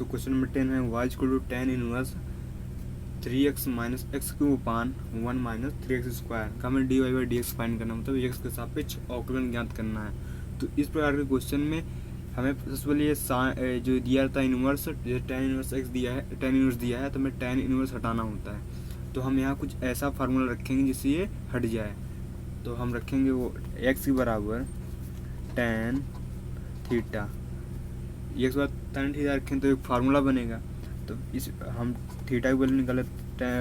So question number 10 है y equal to tan inverse 3x minus x cube upon 1 minus 3x square का हमें dy by dx find करना, मतलब x के सापेक्ष अवकलन ज्ञात करना है। तो इस प्रकार के क्वेश्चन में हमें सबसे पहले ये जो दिया था इनवर्स, जैसे tan इनवर्स x दिया है, tan इनवर्स दिया है, तो हमें tan इनवर्स हटाना होता है। तो हम यहाँ कुछ ऐसा फार्मूला रखेंगे जिससे ये हट जाए। तो हम रखेंगे वो x के बराबर tan थीटा, x बार tan थीटा रखें तो एक फार्मूला बनेगा। तो इस हम थीटा की वैल्यू निकाले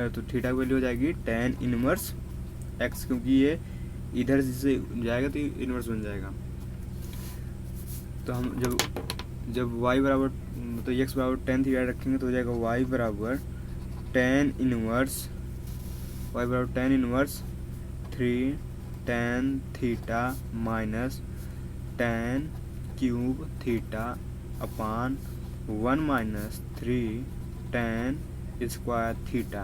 तो थीटा की वैल्यू हो जाएगी tan इनवर्स x, क्योंकि ये इधर से जाएगा तो इनवर्स बन जाएगा। तो हम जब y बराबर तो x बराबर tan थीटा रखेंगे तो हो जाएगा y बराबर tan inverse 3 tan theta minus tan cube theta upon 1 minus 3 tan square theta.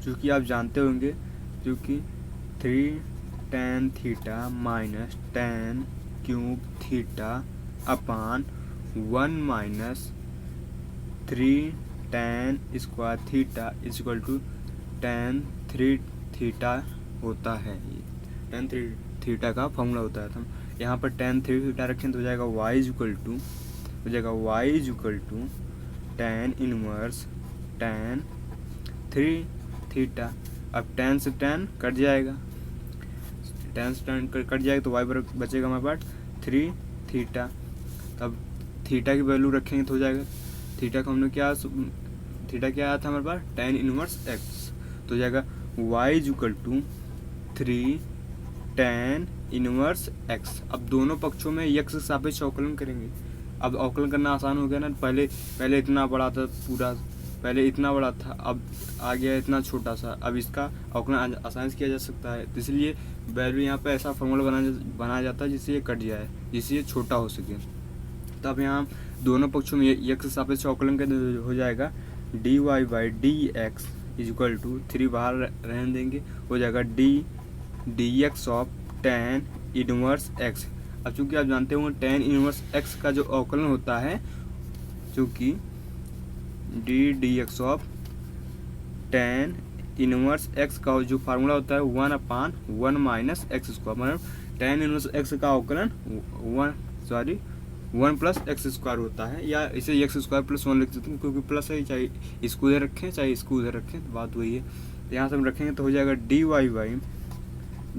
चूँकि आप जानते होंगे, क्योंकि 3 tan theta minus tan cube theta upon 1 minus 3 tan square theta equal to tan 3 theta होता है। tan 3 थीटा का formula होता है। तो हम यहाँ पर tan 3 थीटा रखें तो हो जाएगा y equal to tan inverse tan 3 theta. अब tan से tan कट जाएगा, तो y बराबर बचेगा हमारे पास 3 थीटा। तब थीटा की वैल्यू रखेंगे तो हो जाएगा, थीटा का हमने थीटा क्या आया था हमारे पास tan इनवर्स x, तो हो जाएगा y equal to 3 tan inverse x। अब दोनों पक्षों में x के सापेक्ष अवकलन करेंगे। अब अवकलन करना आसान हो गया ना, पहले इतना बड़ा था पूरा, पहले इतना बड़ा था, अब आ गया इतना छोटा सा। अब इसका अवकलन आसानी से किया जा सकता है, तो इसलिए वैल्यू यहाँ पे ऐसा फॉर्मूला बनाया जाता है जिससे ये कट जाए, जिससे ये छोटा हो सके। तब यहाँ दोनों पक्षों में x के सापेक्ष अवकलन कर हो जाएगा dy by dx equal to 3 बाहर रहने देंगे, हो जाएगा dx of tan inverse x। अब चूँकि आप जानते होंगे tan इनवर्स x का जो अवकलन होता है, चूँकि dx of tan inverse x का जो फार्मूला होता है 1/1 माइनस एक्स स्क्वायर, मतलब tan इनवर्स x का अवकलन 1 प्लस एक्स स्क्वायर होता है, या इसे एक्स स्क्वायर प्लस 1 लिख सकते हैं, क्योंकि प्लस है, चाहे इसको इधर रखें चाहे इसको उधर रखें, तो बात वही है। तो यहाँ से हम रखेंगे तो हो जाएगा dy by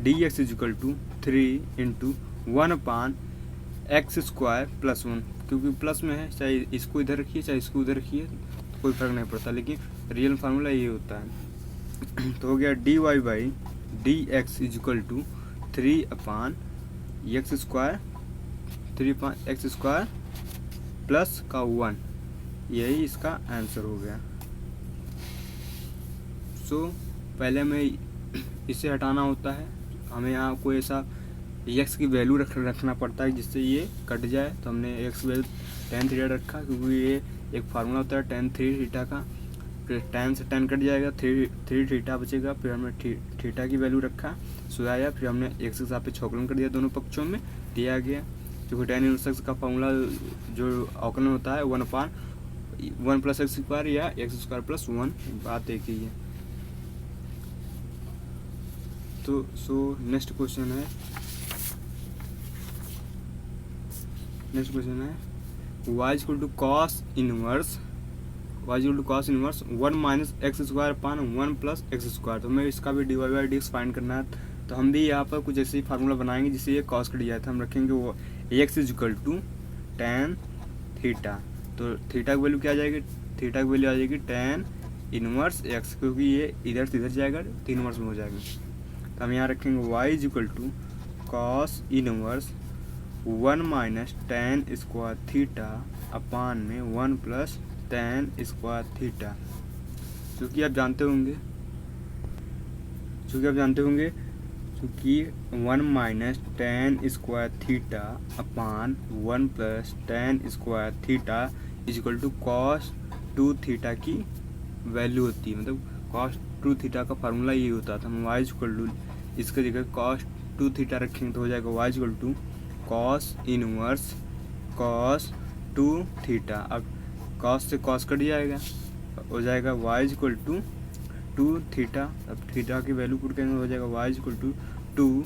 dx equal to 3 into 1/x square plus 1, क्योंकि प्लस में है, चाहे इसको इधर रखिए चाहे इसको उधर रखिए, तो कोई फर्क नहीं पड़ता, लेकिन रियल फार्मूला ये होता है। तो हो गया dy by dx equal to 3/x square plus का 1, यही इसका आंसर हो गया। सो पहले हमें इसे हटाना होता है, हमें यहाँ कोई ऐसा x की वैल्यू रखना पड़ता है जिससे ये कट जाए। तो हमने x वैल्यू tan थीटा रखा, क्योंकि ये एक फार्मूला होता है tan 3 थीटा का, फिर tan से tan कट जाएगा, 3 थीटा बचेगा, फिर हमने थीटा की वैल्यू रखा, सुधाया, फिर हमने x के सापेक्ष अवकलन कर दिया, दोनों पक्षों में दिया गया। क्योंकि tan इनवर्स x का फॉर्मूला जो अवकलन होता है 1/1 प्लस एक्स स्क्वायर या एक्स स्क्वायर प्लस 1, बात एक ही है। तो नेक्स्ट क्वेश्चन है y equal to cos inverse 1 minus x square upon 1 plus x square. तो हमें इसका भी dy बाई dx फाइंड करना है। तो हम भी यहाँ पर कुछ ऐसे ही फार्मूला बनाएंगे जिससे ये कॉस कट जाए। तो हम रखेंगे वो x equal to tan theta. तो थीटा की वैल्यू क्या आ जाएगी, थीटा की वैल्यू आ जाएगी tan इनवर्स x, क्योंकि ये इधर से इधर जाएगा तो इनवर्स में हो जाएगा। तो हम यहाँ रखेंगे y equal to cos inverse 1 minus tan square theta upon में 1 प्लस tan स्क्वायर थीटा। क्योंकि आप जानते होंगे क्योंकि 1 minus tan square theta upon 1 plus tan square theta equal to cos 2 theta की वैल्यू होती है, मतलब कॉस 2 थीटा का फार्मूला ये होता था। हम y इक्वल टू इसके जगह कॉस 2 थीटा रखेंगे तो हो जाएगा y equal to cos inverse cos 2 theta. अब कॉस से कॉस कट जाएगा, हो जाएगा y इक्वल टू 2 थीटा। अब थीटा की वैल्यू पुट करेंगे, हो जाएगा y इक्वल टू 2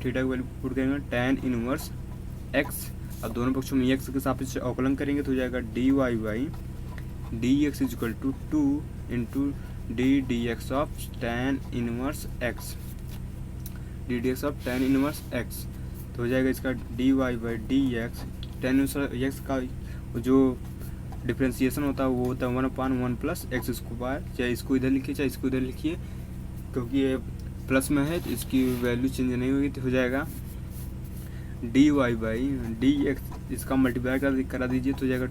थीटा की वैल्यू पुट करेंगे tan इनवर्स x। अब दोनों पक्षों में x के सापेक्ष अवकलन करेंगे तो हो जाएगा dy by dx equal to 2 into ddx of tan inverse x, ddx of tan inverse x। तो हो जाएगा इसका dy by dx, tan inverse x का जो डिफ्रेंसिएशन होता है वो होता है 1/1 प्लस एक्स स्क्वायर। चाहे इसको इधर लिखिए चाहे इसको इधर लिखिए, क्योंकि ये प्लस में है तो इसकी वैल्यू चेंज नहीं होगी। तो हो जाएगा dy बाई dx, इसका मल्टीप्लाई करा दीजिए तो हो जाएगा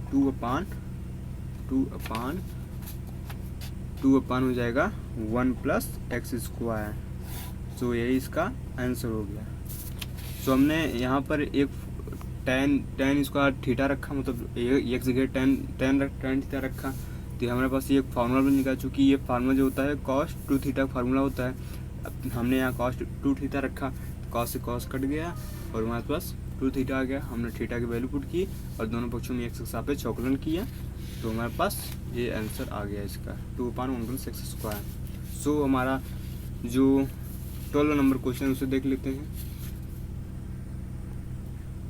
2 अपान हो जाएगा 1 प्लस एक्स स्क्वायर। तो यही इसका आंसर हो गया। तो हमने यहाँ पर एक tan स्क्वायर थीटा रखा, मतलब एक जगह tan थीटा रखा, तो हमारे पास ये फार्मूला भी निकाल, चूँकि ये फार्मूला जो होता है cos 2 थीटा का फार्मूला होता है। अब हमने यहाँ cos 2 थीटा रखा, cos से cos कट गया और हमारे पास 2 थीटा आ गया। हमने थीटा की वैल्यू पुट की और दोनों पक्षों में x के सापेक्ष अवकलन किया, तो हमारे पास ये आंसर आ गया इसका 2/1 प्लस एक्स स्क्वायर। सो हमारा जो 12 नंबर क्वेश्चन उसे देख लेते हैं।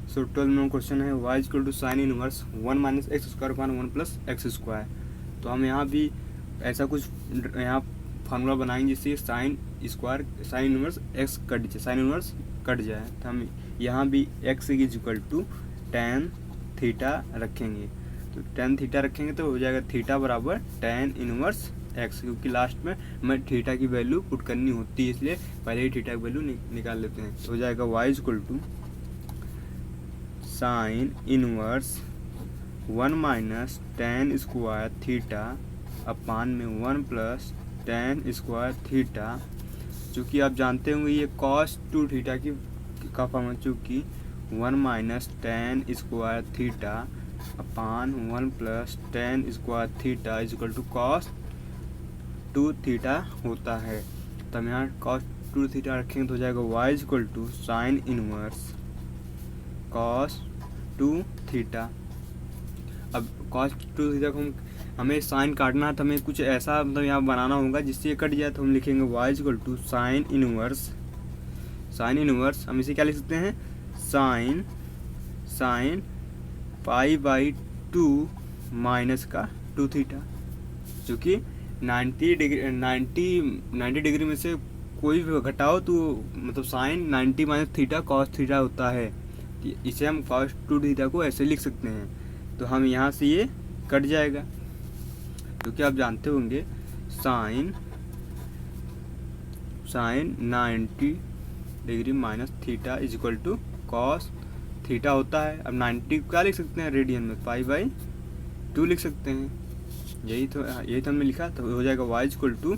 सो 12 नंबर क्वेश्चन है y equal to sine inverse 1 minus x square upon 1 plus x square. तो हम यहाँ भी ऐसा कुछ यहाँ फार्मूला बनाएंगे जिससे sine inverse x sine inverse cut जाए। तो हम यहाँ भी x is equal to tan theta रखेंगे। तो tan थीटा रखेंगे तो हो जाएगा थीटा बराबर tan इनवर्स x, क्योंकि लास्ट में हमें थीटा की वैल्यू पुट करनी होती है, इसलिए पहले ही थीटा की वैल्यू निकाल लेते हैं। तो हो जाएगा y equal to sine inverse 1 minus tan square theta upon में 1 प्लस tan स्क्वायर थीटा। चूँकि आप जानते होंगे ये cos 2 थीटा का फॉर्मूला, चूँकि 1 minus tan square theta upon 1 plus tan square theta is equal to cos 2 theta होता है। तो हम यहाँ cos 2 थीटा रखेंगे तो हो जाएगा y is equal to sine inverse cos 2 theta. अब cos 2 थीटा को हमें साइन काटना है, तो हमें कुछ ऐसा मतलब यहाँ बनाना होगा जिससे ये कट जाए। तो हम लिखेंगे y is equal to sine inverse हम इसे क्या लिख सकते हैं, साइन पाई बाई 2 माइनस का 2 थीटा, चूँकि 90 डिग्री में से कोई भी घटाओ तो मतलब sine 90 minus theta cos theta होता है। इसे हम cos 2 थीटा को ऐसे लिख सकते हैं। तो हम यहाँ से ये कट जाएगा, क्योंकि आप जानते होंगे sine 90 degree minus theta is equal to cos theta होता है। अब 90 क्या लिख सकते हैं रेडियन में, पाई बाई 2 लिख सकते हैं। यही तो हमने लिखा। तो हो जाएगा y इक्वल टू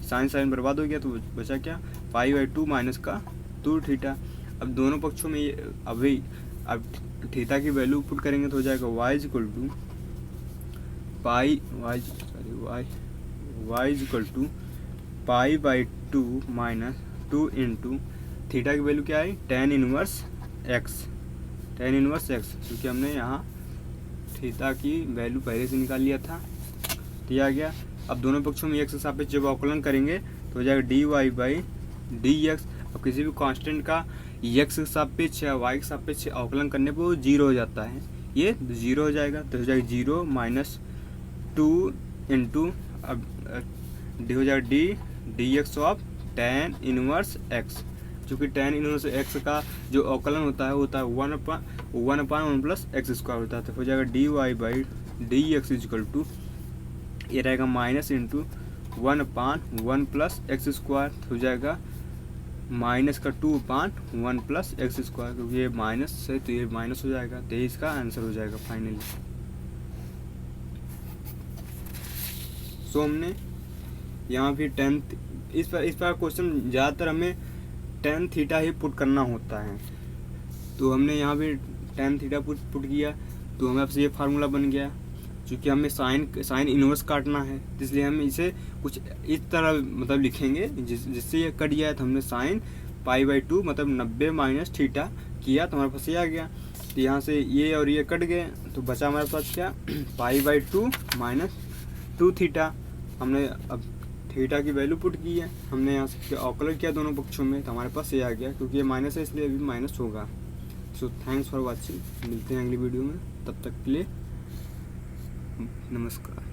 साइन बर्बाद हो गया, तो बचा क्या, पाई बाई 2 माइनस का 2 थीटा। अब दोनों पक्षों में ये अब थीटा की वैल्यू पुट करेंगे तो हो जाएगा y equal to y equal to pi by 2 minus 2 into theta की वैल्यू क्या है, tan इनवर्स x, क्योंकि हमने यहाँ थीटा की वैल्यू पहले से निकाल लिया था, दिया गया। अब दोनों पक्षों में x के सापेक्ष जब अवकलन करेंगे तो हो जाएगा dy बाई dx। अब किसी भी कांस्टेंट का x के सापेक्ष या y के सापेक्ष अवकलन करने पर वो 0 हो जाता है, ये 0 हो जाएगा। तो हो जाएगा 0 माइनस 2 इंटू अब हो जाएगा dx of tan inverse x, चूँकि tan इनवर्स x का जो अवकलन होता है 1/1 प्लस एक्स स्क्वायर होता है। तो हो जाएगा dy by dx equal to ये रहेगा minus into 1/1 plus x square, हो जाएगा माइनस का 2/1 प्लस एक्स स्क्वायर, क्योंकि ये माइनस है तो ये माइनस हो जाएगा। तो इसका आंसर हो जाएगा फाइनली। सो हमने यहाँ भी इस पर क्वेश्चन ज़्यादातर हमें tan थीटा ही पुट करना होता है। तो हमने यहाँ भी tan थीटा पुट किया, तो हमें आपसे ये फार्मूला बन गया। क्योंकि हमें साइन इनवर्स काटना है, इसलिए हम इसे कुछ इस तरह मतलब लिखेंगे जिससे ये कट गया। तो हमने साइन पाई बाई 2 मतलब 90 माइनस थीटा किया, तो हमारे पास ये आ गया। तो यहाँ से ये और ये कट गए, तो बचा हमारे पास क्या, π/2 माइनस 2 थीटा। हमने अब थीटा की वैल्यू पुट की है, हमने यहाँ से अवकलन किया दोनों पक्षों में, तो हमारे पास ये आ गया, क्योंकि ये माइनस है इसलिए अभी माइनस होगा। सो थैंक्स फॉर वॉचिंग, मिलते हैं अगली वीडियो में, तब तक के लिए नमस्कार।